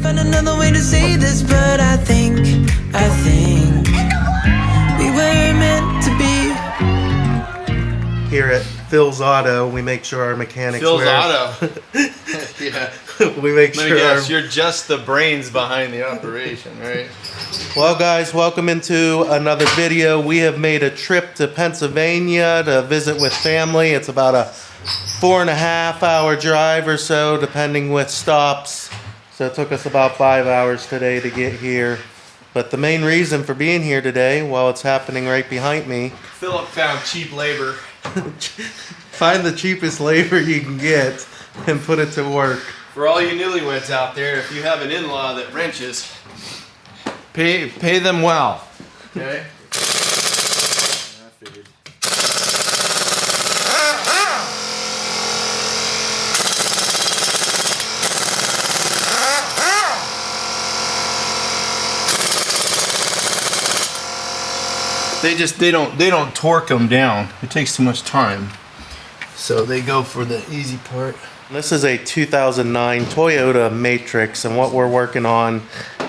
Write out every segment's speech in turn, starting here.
Find another way to say this, but I think we were meant to be. Here at Phil's Auto, we make sure our mechanics Phil's wear... Auto. Yeah. We make Let me sure guess, you're just the brains behind the operation, right? Well guys, welcome into another video. We have made a trip to Pennsylvania to visit with family. It's about a 4.5 hour drive or so, depending with stops. So it took us about 5 hours today to get here. But the main reason for being here today, while it's happening right behind me, Philip found cheap labor. find the cheapest labor you can get and put it to work. For all you newlyweds out there, if you have an in-law that wrenches, pay them well. Okay? I figured. They don't torque them down. It takes too much time. So they go for the easy part. This is a 2009 Toyota Matrix, and what we're working on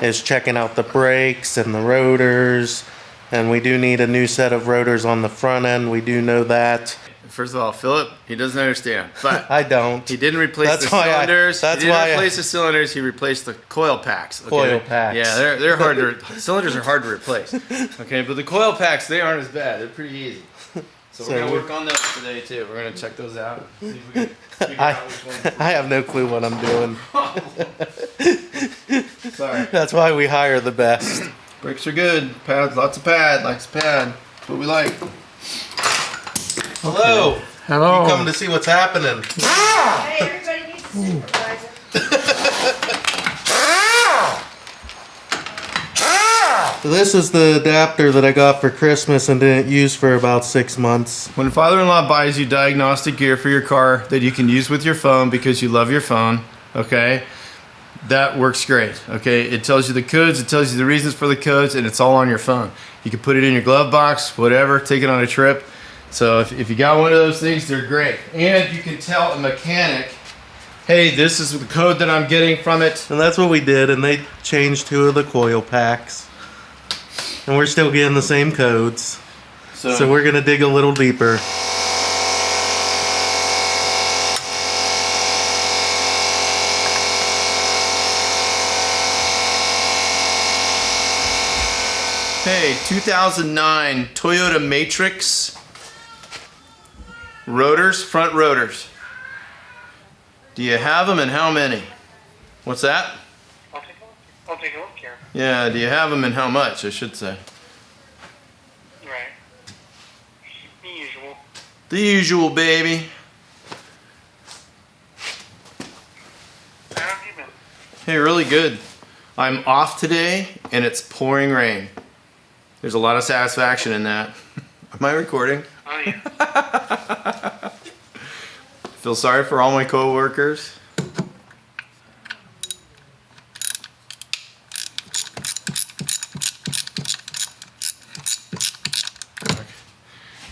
is checking out the brakes and the rotors, and we do need a new set of rotors on the front end. We do know that. First of all, Philip, he doesn't understand, but I don't. he didn't replace the cylinders. He replaced the coil packs. Okay? Coil packs. Yeah, they're hard to. Cylinders are hard to replace. Okay, but the coil packs, they aren't as bad. They're pretty easy. So we're gonna work on those today too. We're gonna check those out. See if we can figure out which one. I have no clue what I'm doing. Sorry. That's why we hire the best. Brakes are good. Pads, lots of pad. Likes pad. That's what we like. Hello. Hello. You come to see what's happening. Hey, everybody needs a supervisor. So this is the adapter that I got for Christmas and didn't use for about 6 months. When father-in-law buys you diagnostic gear for your car that you can use with your phone because you love your phone, okay, that works great, okay? It tells you the codes, it tells you the reasons for the codes, and it's all on your phone. You can put it in your glove box, whatever, take it on a trip. So if you got one of those things, they're great. And you can tell a mechanic, hey, this is the code that I'm getting from it. And that's what we did, and they changed 2 of the coil packs. And we're still getting the same codes. So we're gonna dig a little deeper. Hey, 2009 Toyota Matrix rotors, front rotors. Do you have them and how many? What's that? I'll take a look here. Yeah, do you have them and how much, I should say. Right. The usual. The usual, baby. How have you been? Hey, really good. I'm off today and it's pouring rain. There's a lot of satisfaction in that. Am I recording? Oh, yeah. Feel sorry for all my co-workers.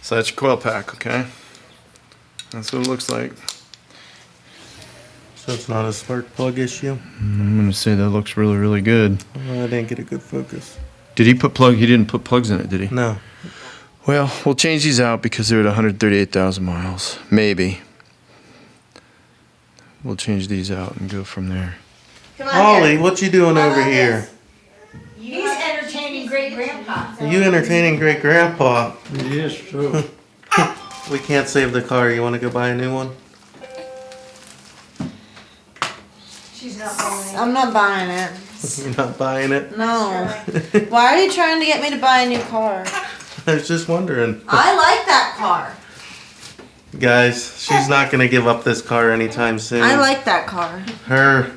So that's your coil pack, okay? That's what it looks like. So it's not a spark plug issue? I'm gonna say that looks really, really good. Well, I didn't get a good focus. Did he didn't put plugs in it, did he? No. Well, we'll change these out because they're at 138,000 miles. Maybe. We'll change these out and go from there. Come on, Holly, here. what you doing How over about here? this? He's entertaining great grandpa. Are you entertaining great grandpa? Yes, true. We can't save the car. You want to go buy a new one? She's not buying it. I'm not buying it. You're not buying it? No. Why are you trying to get me to buy a new car? I was just wondering. I like that car. Guys, she's not going to give up this car anytime soon. I like that car. Her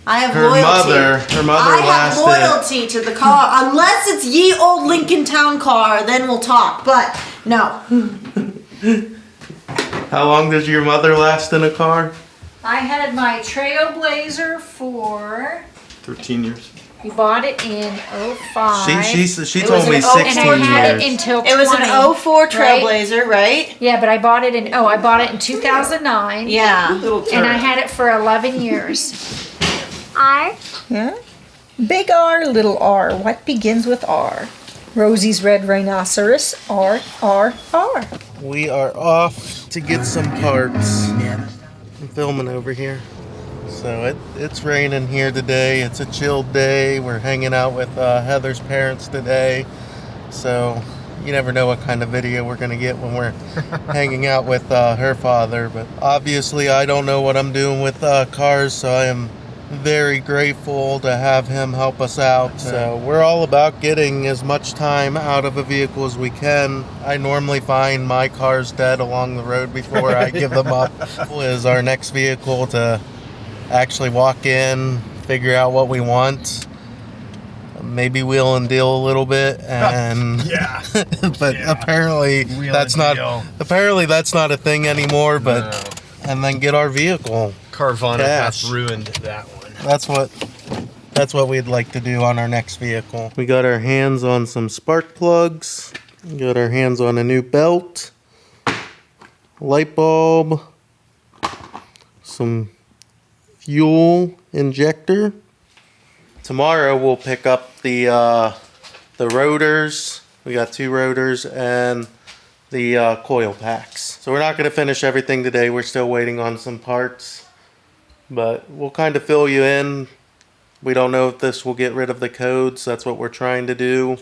I have Her loyalty. mother I have lasted. loyalty to the car. Unless it's ye old Lincoln Town car, then we'll talk. But no. How long does your mother last in a car? I had my Trailblazer for, 13 years. we bought it in 05. She told me 16 and I had it years. until It was 20, an 04 right? Trailblazer, right? Yeah, but I bought it in, I bought it in 2009. Yeah. And I had it for 11 years. R. Yeah. Big R, little R. What begins with R? Rosie's red rhinoceros. R, R, R. We are off to get some parts. I'm filming over here. So it's raining here today. It's a chilled day. We're hanging out with Heather's parents today. So you never know what kind of video we're going to get when we're hanging out with her father. But obviously I don't know what I'm doing with cars, so I am very grateful to have him help us out. So we're all about getting as much time out of a vehicle as we can. I normally find my cars dead along the road before I give them up. Is our next vehicle to actually walk in, figure out what we want, maybe wheel and deal a little bit, and apparently that's not a thing anymore. But and then get our vehicle. Carvana has ruined that one. That's what we'd like to do on our next vehicle. We got our hands on some spark plugs. We got our hands on a new belt, light bulb, some fuel injector. Tomorrow we'll pick up the rotors. We got 2 rotors and the coil packs. So we're not going to finish everything today. We're still waiting on some parts. But we'll kind of fill you in. We don't know if this will get rid of the codes. That's what we're trying to do.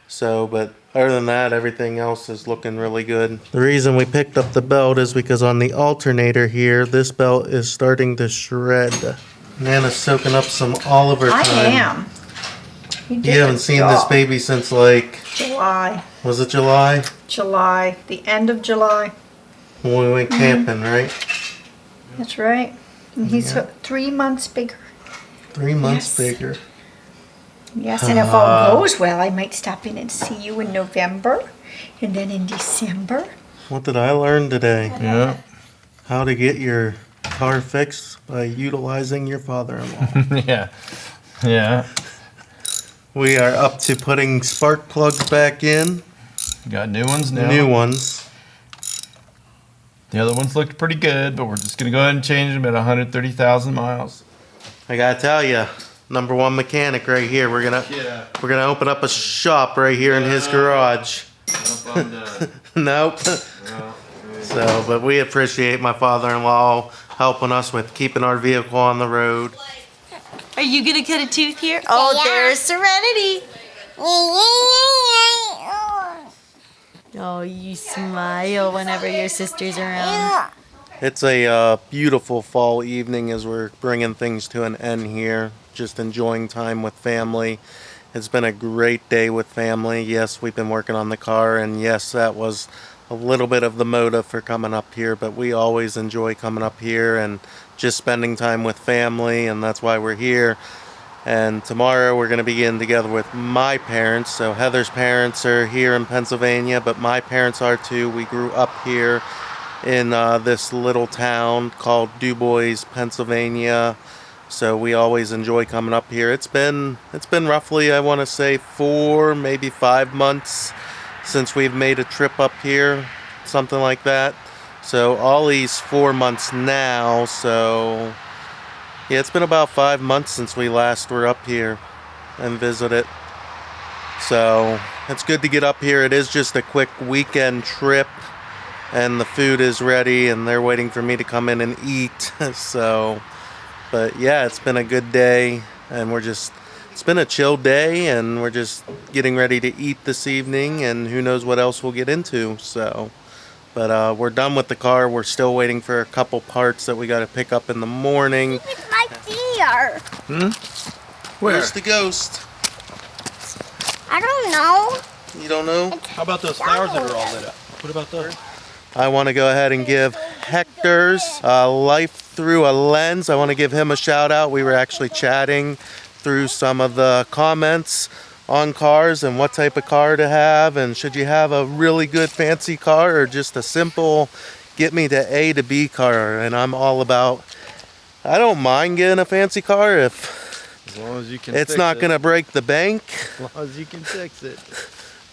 So, but other than that, everything else is looking really good. The reason we picked up the belt is because on the alternator here, this belt is starting to shred. Nana's soaking up some Oliver time. I am. You haven't seen this baby since like... July. Was it July? July. The end of July. When we went camping, right? That's right. And he's 3 months bigger. 3 months bigger. Yes, and if all goes well, I might stop in and see you in November, and then in December. What did I learn today? Yeah. How to get your car fixed by utilizing your father-in-law. Yeah. Yeah. We are up to putting spark plugs back in. Got new ones now. New ones. The other ones looked pretty good, but we're just going to go ahead and change them at 130,000 miles. I gotta tell you, #1 mechanic right here. We're gonna open up a shop right here in his garage. Nope, I'm done. Nope. So, but we appreciate my father-in-law helping us with keeping our vehicle on the road. Are you gonna cut a tooth here? Oh, there's Serenity. Oh, you smile whenever your sister's around. It's a beautiful fall evening as we're bringing things to an end here. Just enjoying time with family. It's been a great day with family. Yes, we've been working on the car, and yes, that was a little bit of the motive for coming up here, but we always enjoy coming up here and just spending time with family, and that's why we're here. And tomorrow we're going to be getting together with my parents. So Heather's parents are here in Pennsylvania, but my parents are too. We grew up here in this little town called DuBois, Pennsylvania. So we always enjoy coming up here. It's been roughly, I want to say, 4, maybe 5 months since we've made a trip up here, something like that. So Ollie's 4 months now, so yeah, it's been about 5 months since we last were up here and visited. So it's good to get up here. It is just a quick weekend trip, and the food is ready, and they're waiting for me to come in and eat. So, but yeah, it's been a good day, and it's been a chill day, and we're just getting ready to eat this evening, and who knows what else we'll get into. So, but we're done with the car. We're still waiting for a couple parts that we got to pick up in the morning. It's my deer. Where's the ghost? I don't know. You don't know? How about those flowers that are all lit up? What about those? I want to go ahead and give Hector's Life Through a Lens. I want to give him a shout out. We were actually chatting through some of the comments on cars and what type of car to have, and should you have a really good fancy car or just a simple get me to A to B car. And I'm all about, I don't mind getting a fancy car if as long as you can it's not going to break the bank. As long as you can fix it.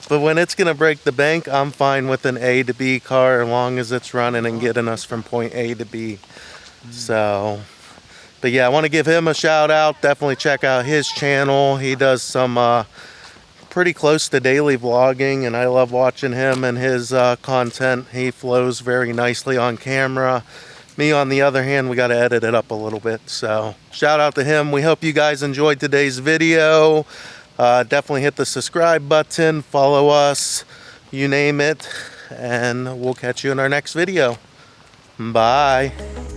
But when it's going to break the bank, I'm fine with an A to B car as long as it's running and getting us from point A to B. So, But yeah, I want to give him a shout out. Definitely check out his channel. He does some pretty close to daily vlogging, and I love watching him and his content. He flows very nicely on camera. Me, on the other hand, we got to edit it up a little bit. So shout out to him. We hope you guys enjoyed today's video. Definitely hit the subscribe button, follow us, you name it, and we'll catch you in our next video. Bye.